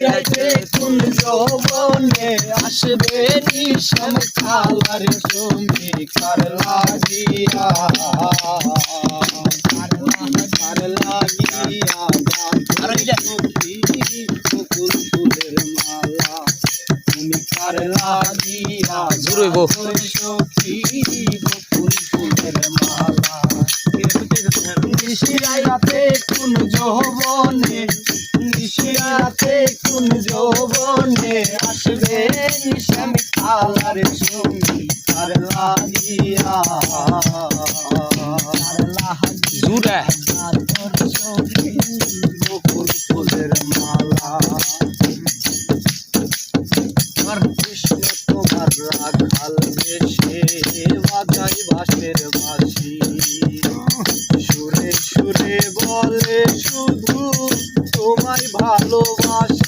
রাইতে কোন যৌবনে আসবে নিশান কালার তুমি কার লাগিয়া বকুল ফুলের মালা তুমি কার লাগিয়া জুড়ইব সখী বকুল ফুলের মালা নিশিরাতে কোন যৌবনে নিশিরাতে কোন যৌবনে আসবে নিশান কালার তুমি কার লাগিয়া জুড়ে বকুল ফুলের মালা কৃষ্ণ তোমার রাখাল বেশে বাজাই বাঁশের বাজা